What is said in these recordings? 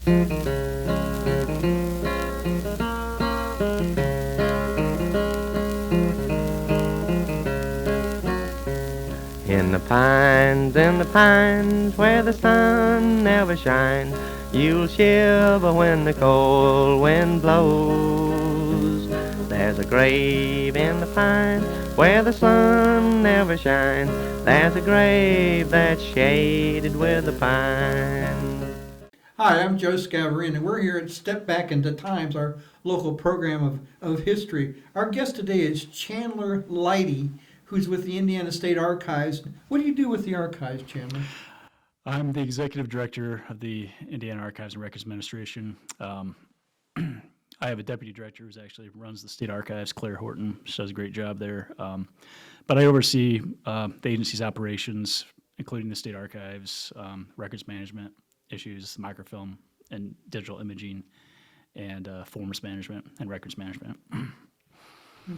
In the pines, where the sun never shines, you'll shiver when the cold wind blows. There's a grave in the pines, where the sun never shines. There's a grave that's shaded with the pine. Hi, I'm Joe Scavarine, and we're here at Step Back into Times, our local program of history. Our guest today is Chandler Lighty, who's with the Indiana State Archives. What do you do with the archives, Chandler? I'm the executive director of the Indiana Archives and Records Administration. I have a deputy director who actually runs the state archives, Claire Horton. She does a great job there. But I oversee the agency's operations, including the state archives, records management issues, microfilm and digital imaging, and forms management and records management.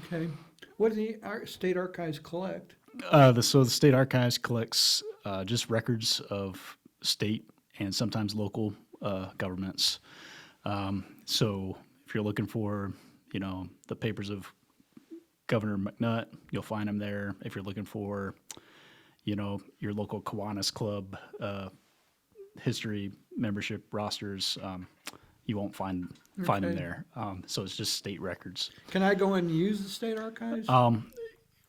Okay. What do the state archives collect? So the state archives collects just records of state and sometimes local governments. So if you're looking for, the papers of Governor McNutt, you'll find them there. If you're looking for, your local Kiwanis Club history membership rosters, you won't find them there. So it's just state records. Can I go and use the state archives?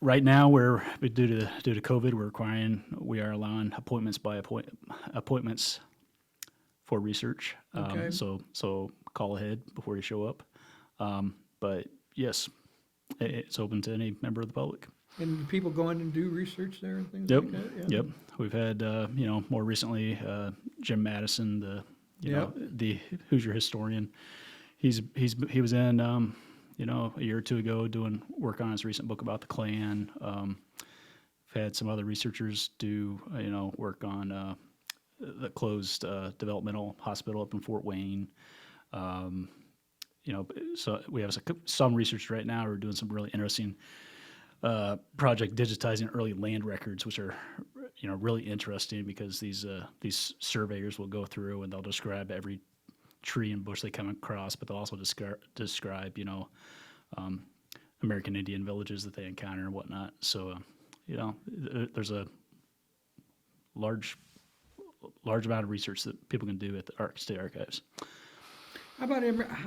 Right now, due to COVID, we are allowing appointments for research. Okay. So call ahead before you show up. But yes, it's open to any member of the public. And do people go in and do research there and things Yep. like that? Yeah. Yep. We've had more recently Jim Madison, the Hoosier historian. He was in a year or two ago doing work on his recent book about the Klan. We've had some other researchers do work on the closed developmental hospital up in Fort Wayne. So we have some research right now. We're doing some really interesting project digitizing early land records, which are really interesting because these surveyors will go through and they'll describe every tree and bush they come across, but they'll also describe American Indian villages that they encounter and whatnot. So there's a large amount of research that people can do at the state archives. How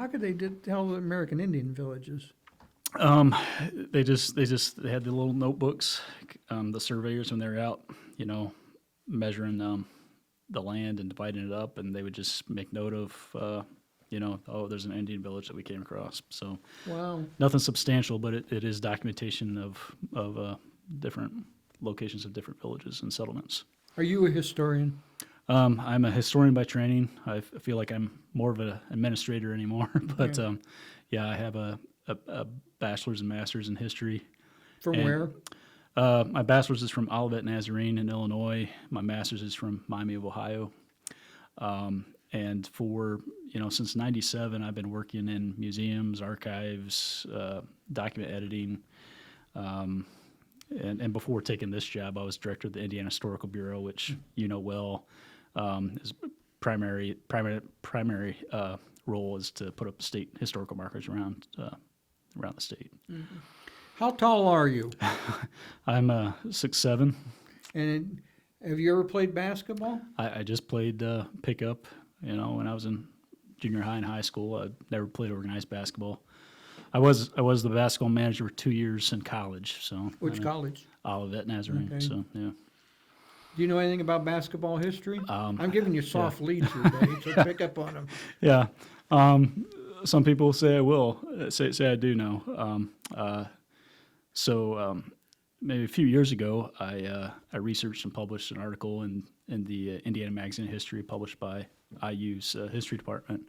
could they tell the American Indian villages? They had the little notebooks, the surveyors when they're out, measuring the land and dividing it up, and they would just make note of, there's an Indian village that we came across. So Wow. nothing substantial, but it is documentation of different locations of different villages and settlements. Are you a historian? I'm a historian by training. I feel like I'm more of an administrator anymore, but I have a bachelor's and master's in history. From where? My bachelor's is from Olivet Nazarene in Illinois. My master's is from Miami of Ohio. And for, since 97, I've been working in museums, archives, document editing. And before taking this job, I was director of the Indiana Historical Bureau, which well. His primary role is to put up state historical markers around the state. Mm-hmm. How tall are you? I'm 6'7". And have you ever played basketball? I just played pickup. When I was in junior high and high school. I never played organized basketball. I was the basketball manager for 2 years in college. So Which college? Olivet Nazarene. Okay. So yeah. Do you know anything about basketball history? I'm giving you soft yeah. leads here, Dave, so pick up on them. Yeah. Some people say I will. Say I do know. Maybe a few years ago, I researched and published an article in the Indiana Magazine of History published by IU's history department,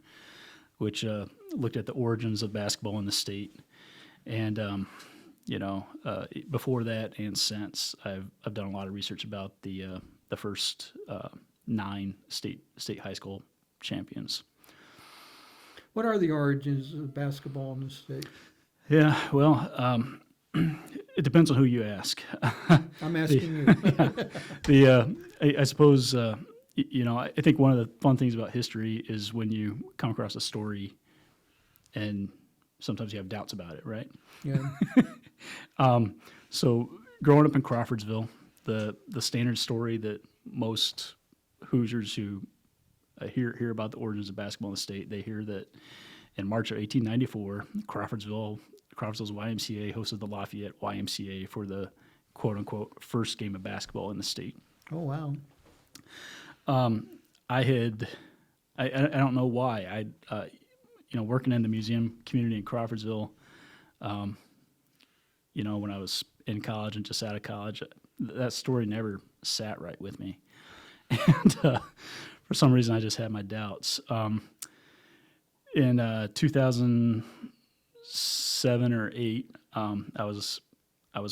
which looked at the origins of basketball in the state. And before that and since, I've done a lot of research about the first 9 state high school champions. What are the origins of basketball in the state? Yeah, well, it depends on who you ask. I'm asking you. I suppose I think one of the fun things about history is when you come across a story and sometimes you have doubts about it, right? Yeah. So growing up in Crawfordsville, the standard story that most Hoosiers who hear about the origins of basketball in the state, they hear that in March of 1894, Crawfordsville's YMCA hosted the Lafayette YMCA for the quote-unquote first game of basketball in the state. Oh, wow. I don't know why. Working in the museum community in Crawfordsville, when I was in college and just out of college, that story never sat right with me. And for some reason, I just had my doubts. In 2007 or 8, I was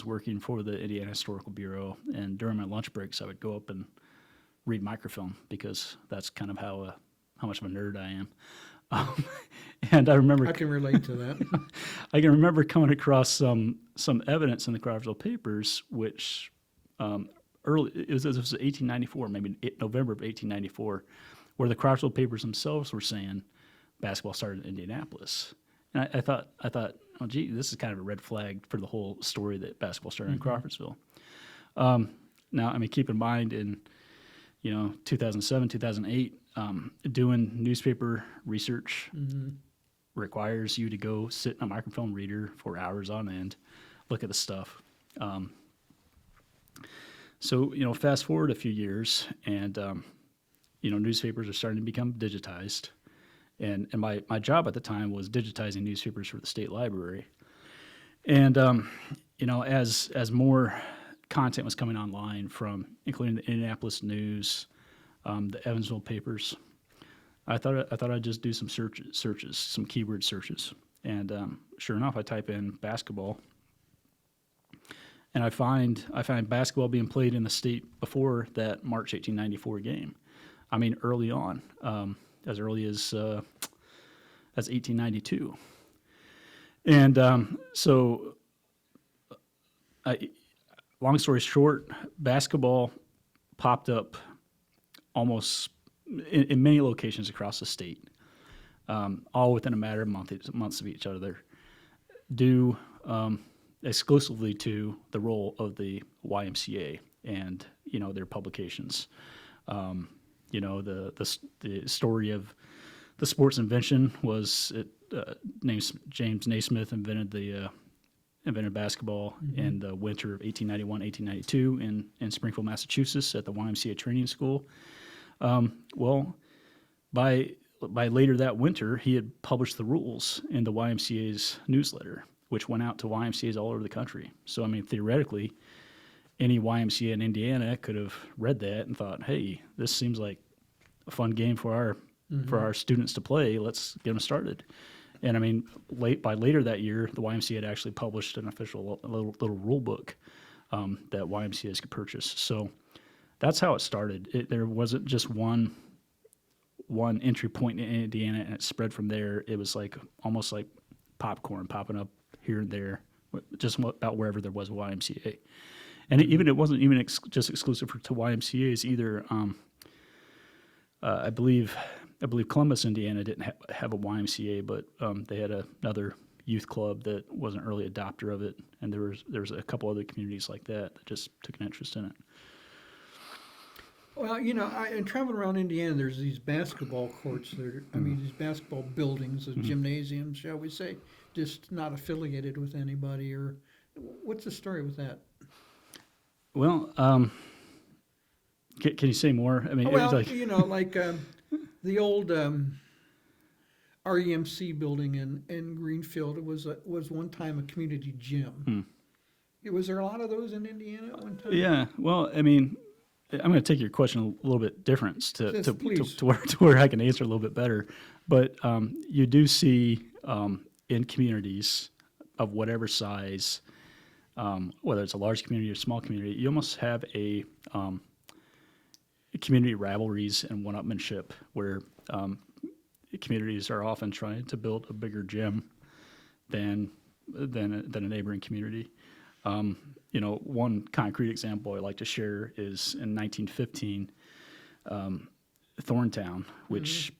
working for the Indiana Historical Bureau, and during my lunch breaks, I would go up and read microfilm because that's kind of how much of a nerd I am. And I remember I can relate to that. I can remember coming across some evidence in the Crawfordsville papers, which it was 1894, maybe November of 1894, where the Crawfordsville papers themselves were saying basketball started in Indianapolis. And I thought, oh, gee, this is kind of a red flag for the whole story that basketball started in Crawfordsville. Now, I mean, keep in mind in 2007, 2008, doing newspaper research requires you to go sit in a microfilm reader for hours on end, look at the stuff. So fast forward a few years, and newspapers are starting to become digitized, and my job at the time was digitizing newspapers for the state library, and as more content was coming online from including the Indianapolis News, the Evansville papers, I thought I'd just do some searches, some keyword searches, and sure enough, I type in basketball, and I find basketball being played in the state before that March 1894 game. I mean, early on, as early as 1892, and long story short, basketball popped up almost in many locations across the state, all within a matter of months of each other, due exclusively to the role of the YMCA and their publications. The story of the sports invention was James Naismith invented basketball in the winter of 1891-1892 in Springfield, Massachusetts, at the YMCA training school. Well, by later that winter, he had published the rules in the YMCA's newsletter, which went out to YMCAs all over the country. So, I mean, theoretically, any YMCA in Indiana could have read that and thought, "Hey, this seems like a fun game for our students to play. Let's get them started." And I mean, by later that year, the YMCA had actually published an official little rule book that YMCAs could purchase. So that's how it started. There wasn't just one entry point in Indiana, and it spread from there. It was almost like popcorn popping up here and there, just about wherever there was a YMCA. And it wasn't even just exclusive to YMCAs either. I believe Columbus, Indiana, didn't have a YMCA, but they had another youth club that was an early adopter of it, and there was a couple other communities like that just took an interest in it. Well, I traveling around Indiana, there's these basketball courts. These basketball buildings, gymnasiums, shall we say, just not affiliated with anybody. Or what's the story with that? Well, can you say more? I mean, Well, it was the old REMC building in Greenfield. It was one time a community gym. Was there a lot of those in Indiana at one time? Yeah. Well, I mean, I'm going to take your question a little bit different to where I can answer a little bit better. But you do see in communities of whatever size, whether it's a large community or small community, you almost have a community rivalries and one-upmanship where communities are often trying to build a bigger gym than a neighboring community. One concrete example I like to share is in 1915, Thorntown, which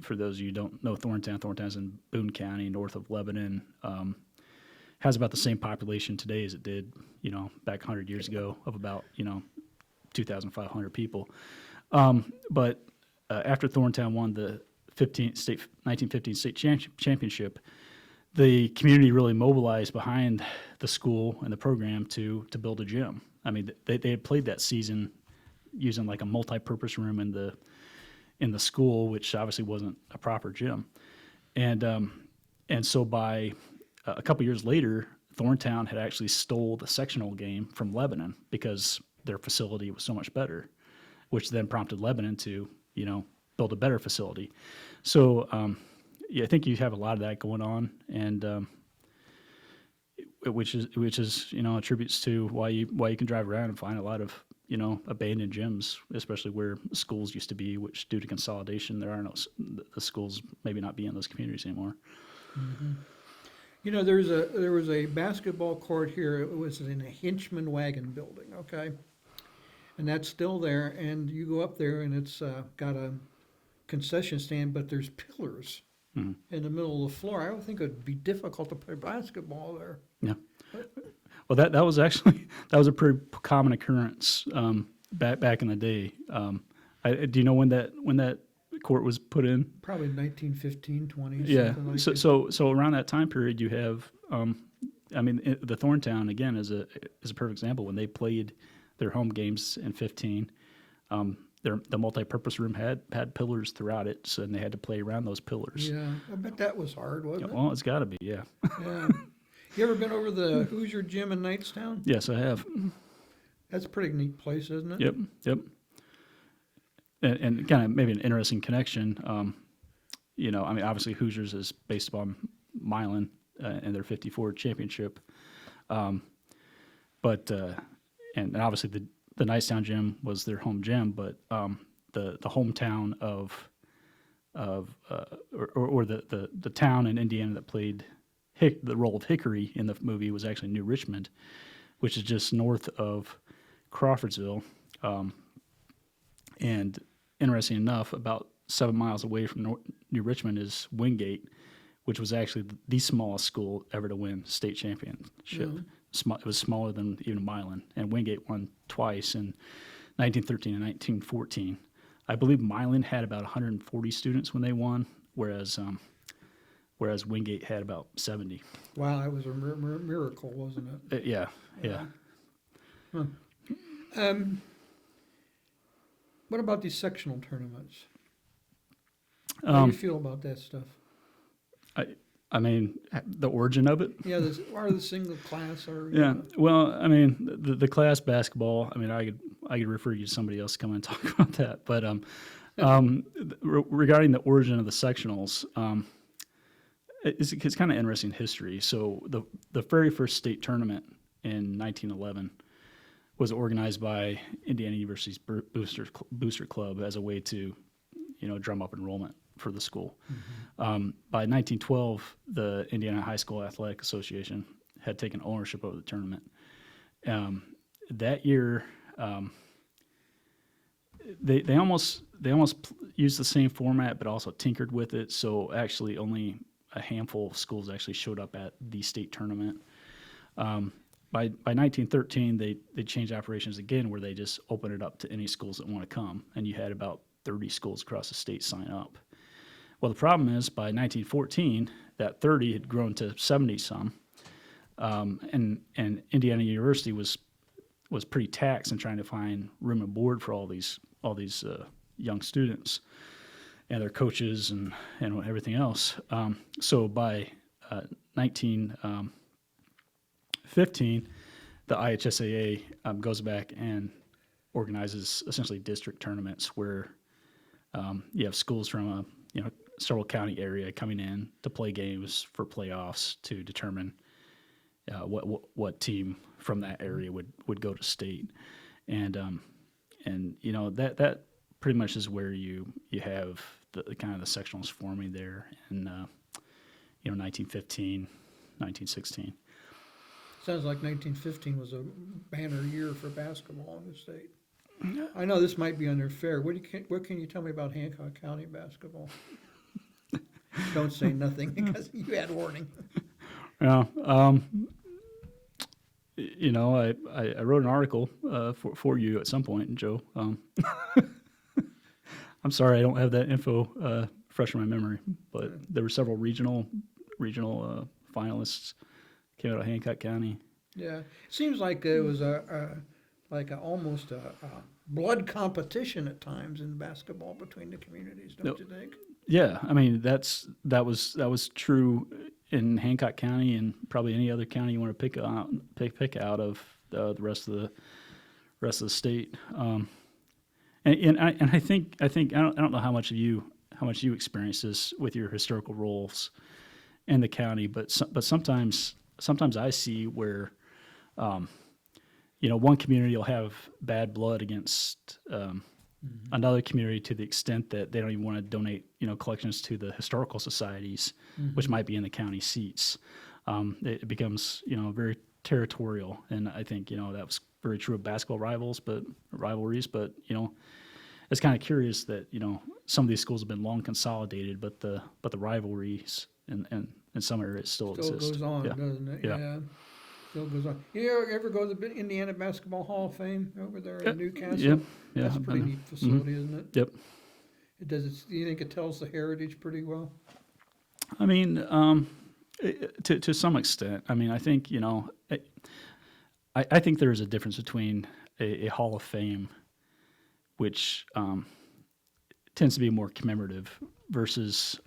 for those of you who don't know Thorntown's in Boone County, north of Lebanon. Has about the same population today as it did, back 100 years ago, of about 2,500 people. But after Thorntown won the 1915 state championship, the community really mobilized behind the school and the program to build a gym. I mean, they had played that season using like a multi-purpose room in the school, which obviously wasn't a proper gym, and so by a couple years later, Thorntown had actually stole the sectional game from Lebanon because their facility was so much better, which then prompted Lebanon to, build a better facility. So, I think you have a lot of that going on, and which is attributes to why you can drive around and find a lot of abandoned gyms, especially where schools used to be, which due to consolidation, the schools maybe not be in those communities anymore. Mm-hmm. There was a basketball court here. It was in a Hinchman Wagon building, okay? And that's still there, and you go up there, and it's got a concession stand, but there's pillars in the middle of the floor. I would think it would be difficult to play basketball there. Yeah. Well, that was actually a pretty common occurrence back in the day. Do you know when that court was put in? Probably 1915, 20. Yeah. Something like So around that time period, you have, the Thorntown again is a perfect example. When they played their home games in 15, the multi-purpose room had pillars throughout it, so and they had to play around those pillars. Yeah, I bet that was hard, wasn't it? Well, it's got to be, yeah. Yeah. You ever been over the Hoosier Gym in Knightstown? Yes, I have. That's a pretty neat place, isn't it? Yep. And kind of maybe an interesting connection. Obviously Hoosiers is based upon Milan and their '54 championship, but and obviously the Knightstown gym was their home gym, but the hometown of the town in Indiana that played the role of Hickory in the movie was actually New Richmond, which is just north of Crawfordsville. And interesting enough, about 7 miles away from New Richmond is Wingate, which was actually the smallest school ever to win state championship. Mm-hmm. It was smaller than even Milan, and Wingate won twice in 1913 and 1914. I believe Milan had about 140 students when they won, whereas Wingate had about 70. Wow, that was a miracle, wasn't it? Yeah. Huh. What about these sectional tournaments? How do you feel about that stuff? The origin of it? Yeah, or the single class, or yeah. Well, the class basketball. I could refer you to somebody else to come and talk about that. But regarding the origin of the sectionals, it's kind of interesting history. So the very first state tournament in 1911 was organized by Indiana University's Booster Club as a way to, drum up enrollment for the school. Mm-hmm. By 1912, the Indiana High School Athletic Association had taken ownership over the tournament. That year, they almost used the same format, but also tinkered with it. So actually, only a handful of schools actually showed up at the state tournament. By 1913, they changed operations again, where they just opened it up to any schools that want to come, and you had about 30 schools across the state sign up. Well, the problem is by 1914, that 30 had grown to 70 some, and Indiana University was pretty taxed in trying to find room and board for all these young students and their coaches and everything else. So by 1915, the IHSAA goes back and organizes essentially district tournaments where you have schools from several county area coming in to play games for playoffs to determine what team from that area would go to state, and that pretty much is where you have the kind of the sectionals forming there in 1915, 1916. Sounds like 1915 was a banner year for basketball in the state. I know this might be unfair. What can you tell me about Hancock County basketball? Don't say nothing because you had warning. Yeah. You know, I wrote an article for you at some point, Joe. I'm sorry I don't have that info fresh in my memory, but there were several regional finalists came out of Hancock County. Yeah, it seems like it was almost a blood competition at times in basketball between the communities. Don't you think? Yeah, I mean that was true in Hancock County and probably any other county you want to pick out of the rest of the state. And I think I don't know how much you experience this with your historical roles in the county, but sometimes I see where one community will have bad blood against another community to the extent that they don't even want to donate collections to the historical societies, which might be in the county seats. It becomes very territorial, and I think that was very true of basketball rivalries, but it's kind of curious that some of these schools have been long consolidated, but the rivalries in some areas still exist. Goes on, doesn't it? Yeah. Still goes on. You ever go to the Indiana Basketball Hall of Fame over there in Newcastle? Yeah. That's a pretty neat facility, isn't it? Yep. Do you think it tells the heritage pretty well? I mean, to some extent. I mean, I think I think there is a difference between a Hall of Fame, which tends to be more commemorative, versus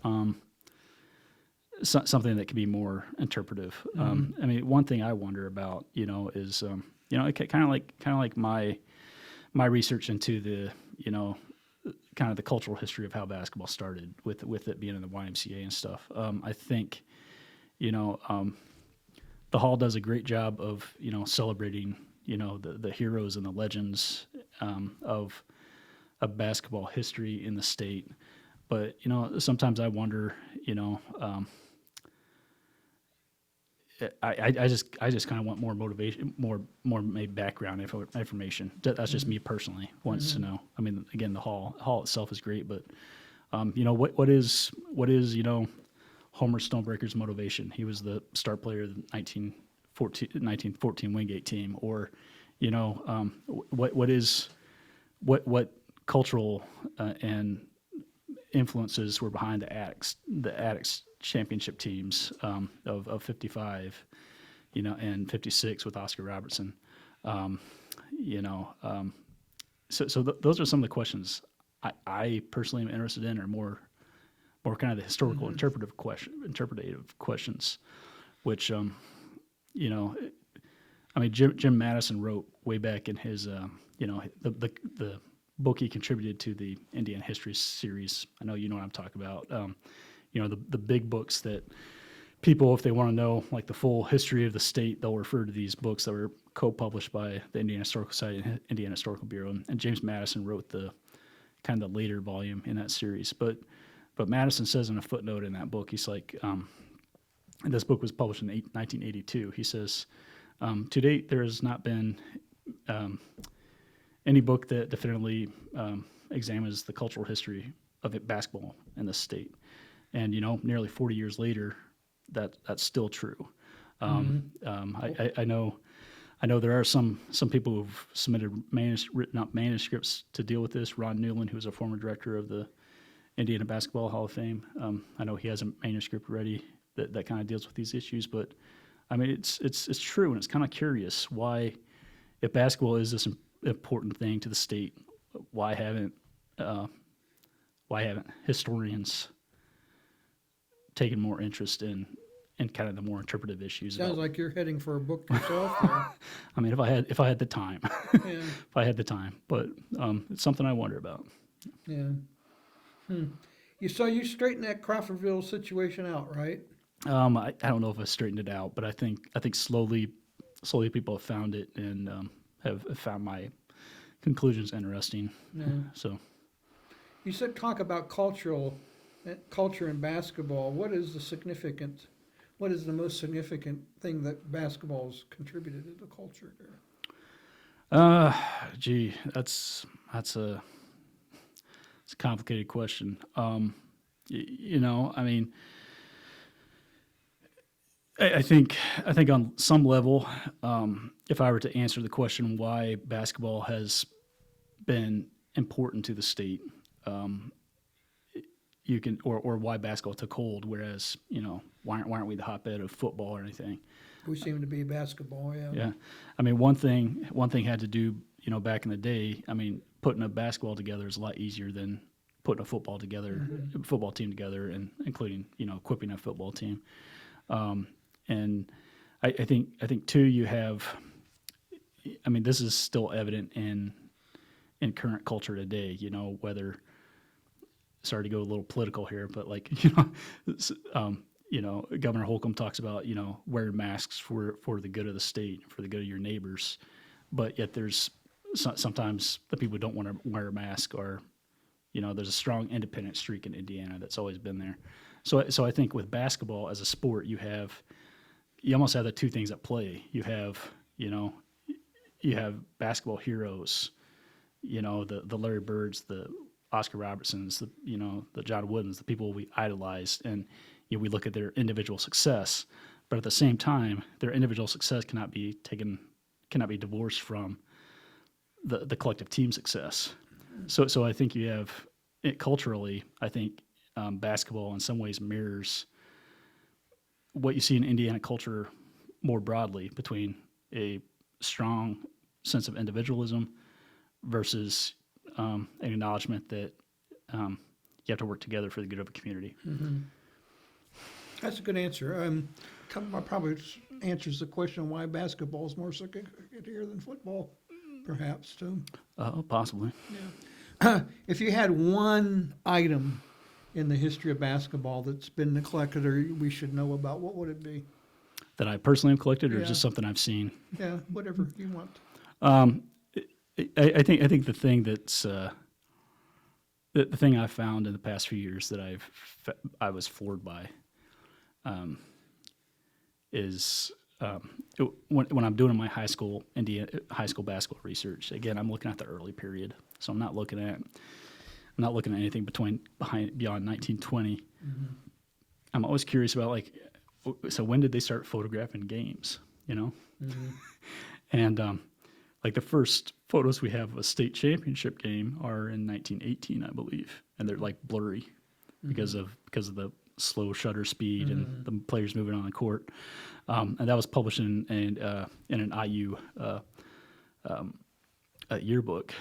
something that can be more interpretive. I mean, one thing I wonder about, is kind of like my research into the kind of the cultural history of how basketball started with it being in the YMCA and stuff. I think the hall does a great job of celebrating the heroes and the legends of basketball history in the state. But sometimes I wonder, I just kind of want more motivation, more maybe background information. That's just me personally wants to know. I mean, again, the hall itself is great, but what is Homer Stonebreaker's motivation? He was the star player of the 1914 Wingate team, or what cultural and influences were behind the Addicts championship teams of 55, and 56 with Oscar Robertson. So those are some of the questions I personally am interested in, or more kind of the historical interpretive questions, which I mean, Jim Madison wrote way back in his the book he contributed to the Indiana History series. I know you know what I'm talking about. The big books that people, if they want to know like the full history of the state, they'll refer to these books that were co-published by the Indiana Historical Society and Indiana Historical Bureau. And James Madison wrote the kind of the later volume in that series. But Madison says in a footnote in that book, he's like, and this book was published in 1982. He says, to date, there has not been any book that definitively examines the cultural history of basketball in the state. And nearly 40 years later, that's still true. I know there are some people who've submitted written up manuscripts to deal with this. Ron Newland, who was a former director of the Indiana Basketball Hall of Fame, I know he has a manuscript ready that kind of deals with these issues. But I mean, it's true, and it's kind of curious why, if basketball is this important thing to the state, why haven't historians taken more interest in kind of the more interpretive issues? Sounds like you're heading for a book yourself there. I mean, if I had the time, Yeah. if I had the time, but it's something I wonder about. Yeah. You straightened that Crawfordville situation out, right? I don't know if I straightened it out, but I think slowly people have found it and have found my conclusions interesting. Yeah. So You said talk about culture in basketball. What is the most significant thing that basketball has contributed to the culture here? Gee, that's a it's a complicated question. I mean, I think on some level, if I were to answer the question why basketball has been important to the state, you can or why basketball took hold, whereas why aren't we the hotbed of football or anything? We seem to be basketball, yeah. Yeah, I mean one thing had to do back in the day. I mean, putting a basketball together is a lot easier than putting a football team together, and including equipping a football team. And I think too, you have. I mean, this is still evident in current culture today. Whether, sorry to go a little political here, but Governor Holcomb talks about wearing masks for the good of the state, for the good of your neighbors, but yet there's sometimes the people who don't want to wear a mask are, there's a strong independent streak in Indiana that's always been there. So I think with basketball as a sport, you almost have the two things at play. You have basketball heroes, the Larry Birds, the Oscar Robertsons, the John Woodens, the people we idolized, and we look at their individual success, but at the same time, their individual success cannot be divorced from the collective team success. So I think you have culturally, I think basketball in some ways mirrors what you see in Indiana culture more broadly, between a strong sense of individualism versus an acknowledgement that you have to work together for the good of a community. Mm-hmm. That's a good answer. Probably answers the question why basketball is more significant here than football, perhaps, too. Possibly. Yeah. If you had one item in the history of basketball that's been neglected or we should know about, what would it be? That I personally have collected, or just something I've seen? Yeah, whatever you want. I think the thing that's the thing I've found in the past few years that I was floored by is when I'm doing my high school basketball research. Again, I'm looking at the early period, so I'm not looking at anything beyond 1920. Mm-hmm. I'm always curious about so when did they start photographing games? Mm-hmm. And the first photos we have of a state championship game are in 1918, I believe, and they're blurry mm-hmm. because of the slow shutter speed mm-hmm. and the players moving on the court. And that was published in an IU yearbook.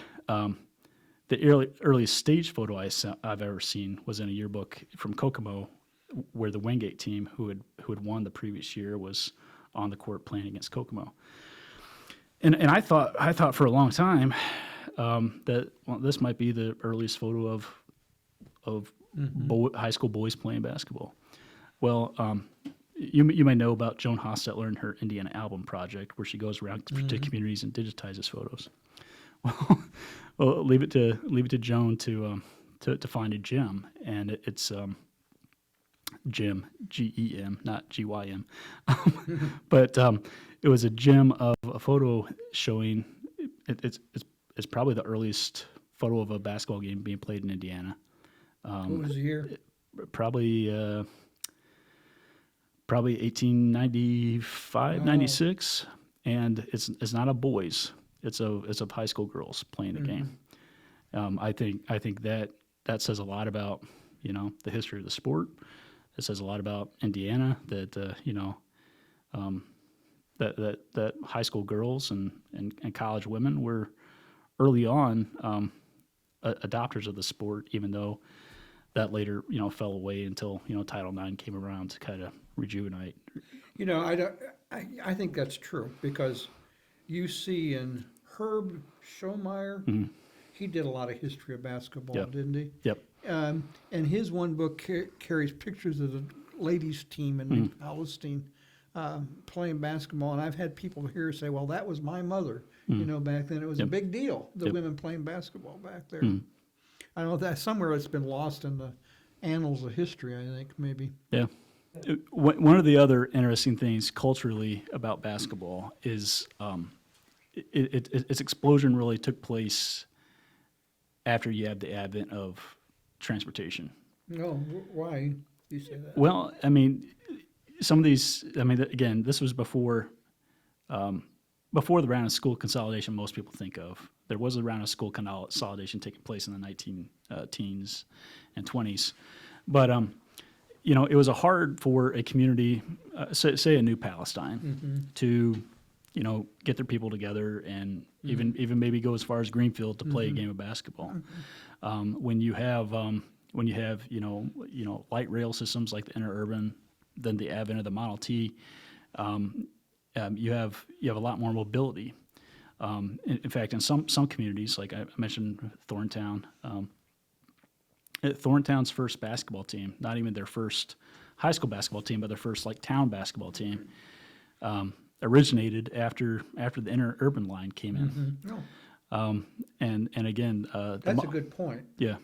The earliest stage photo I've ever seen was in a yearbook from Kokomo, where the Wingate team, who had won the previous year, was on the court playing against Kokomo. And I thought for a long time that this might be the earliest photo of mm-hmm. High school boys playing basketball. Well, you may know about Joan Hostetler and her Indiana Album Project, where she goes around mm-hmm. to communities and digitizes photos. Well, leave it to Joan to find a gem, and it's gem, GEM, not GYM, but it was a gem of a photo showing it's probably the earliest photo of a basketball game being played in Indiana. What was the year? Probably 1895, wow. 96, and it's not a boys. It's a high school girls playing the mm-hmm. game. I think that says a lot about the history of the sport. It says a lot about Indiana, that that high school girls and college women were early on adopters of the sport, even though that later fell away until Title IX came around to kind of rejuvenate. I think that's true, because you see in Herb Schomeyer, mm-hmm. he did a lot of history of basketball, yep. didn't he? Yep. And his one book carries pictures of the ladies' team in mm-hmm. Palestine playing basketball. And I've had people here say, well, that was my mother, mm-hmm. Back then. It was yep. a big deal, the yep. women playing basketball back there. Mm-hmm. I don't know, that somewhere it's been lost in the annals of history, I think, maybe. Yeah. One of the other interesting things culturally about basketball is its explosion really took place after you had the advent of transportation. No, why do you say that? Well, I mean, some of these, I mean, again, this was before the round of school consolidation most people think of. There was a round of school consolidation taking place in the 19 teens and 20s. But, it was hard for a community, say a New Palestine, to, get their people together and even maybe go as far as Greenfield to play a game of basketball. When you have light rail systems like the interurban, then the advent of the Model T, you have a lot more mobility. In fact, in some communities, like I mentioned, Thorntown, Thorntown's first basketball team, not even their first high school basketball team, but their first town basketball team, originated after the interurban line came in. No, And again, that's a good point. Yeah.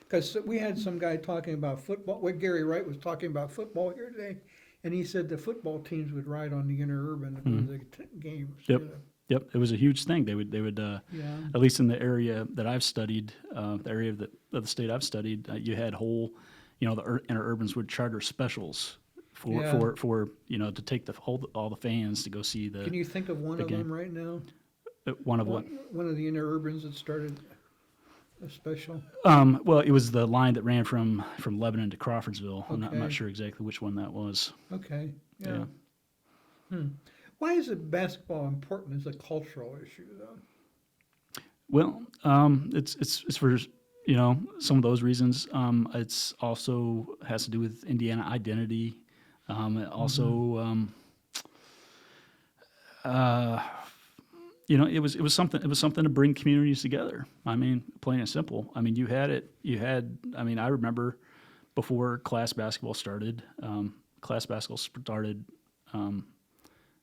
Because we had some guy talking about football. What Gary Wright was talking about football here today, and he said the football teams would ride on the interurban to go to the games. Yep. Yep, it was a huge thing. They would Yeah. at least in the area that I've studied, the area of the state I've studied, you had whole, the interurbans would charter specials for to take all the fans to go see the. Can you think of one of game. them right now? One of what? One of the interurbans that started a special. Well, it was the line that ran from Lebanon to Crawfordsville. I'm Okay. not sure exactly which one that was. Okay. Yeah. Why is it basketball important as a cultural issue, though? Well, it's for some of those reasons. It's also has to do with Indiana identity. It also it was something to bring communities together. I mean, plain and simple. I mean, I remember before class basketball started.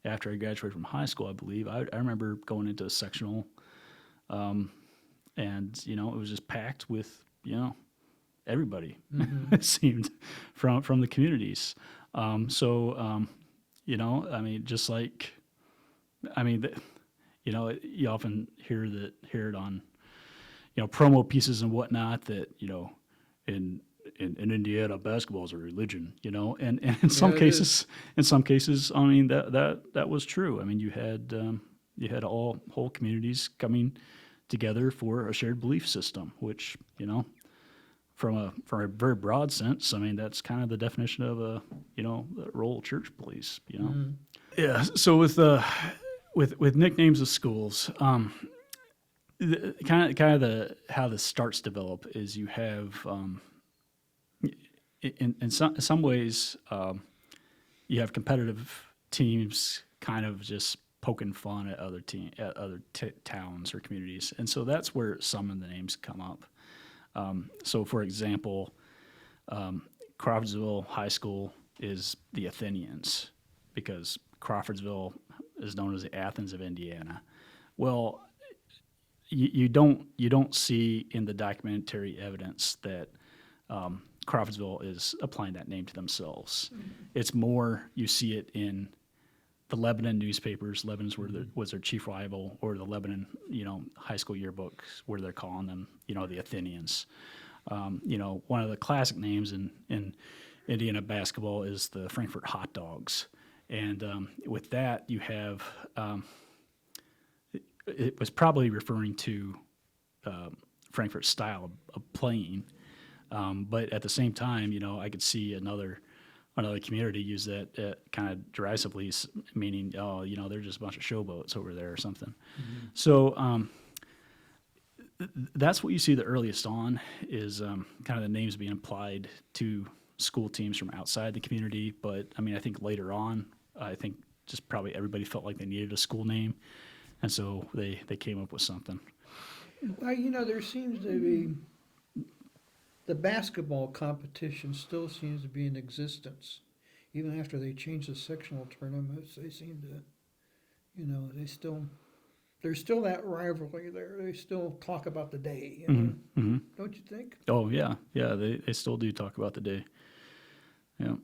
After I graduated from high school, I believe. I remember going into a sectional, and it was just packed with everybody. It seemed from the communities. I mean, just like, I mean, you often hear it on promo pieces and whatnot that in Indiana, basketball is a religion, and in some cases, I mean that was true. I mean, you had whole communities coming together for a shared belief system, which from a very broad sense, I mean that's kind of the definition of the role church plays, Yeah. So with nicknames of schools, how the starts develop is you have. In some ways, you have competitive teams kind of just poking fun at other towns or communities, and so that's where some of the names come up. So, for example, Crawfordsville High School is the Athenians because Crawfordsville is known as the Athens of Indiana. Well, you don't see in the documentary evidence that. Crawfordsville is applying that name to themselves. It's more you see it in the Lebanon newspapers. Lebanon's was their chief rival, or the Lebanon high school yearbooks where they're calling them the Athenians. One of the classic names in Indiana basketball is the Frankfurt Hot Dogs, and with that you have it was probably referring to Frankfurt's style of playing. But at the same time, I could see another community use that kind of derisively, meaning, they're just a bunch of showboats over there or something. Mm-hmm. So that's what you see the earliest on is kind of the names being applied to school teams from outside the community. But I mean, I think later on, I think just probably everybody felt like they needed a school name, and so they came up with something. Well, there seems to be. The basketball competition still seems to be in existence. Even after they changed the sectional tournaments, they seem to, there's still that rivalry there. They still talk about the day, Don't you think? Oh, yeah. Yeah, they still do talk about the day. Yeah.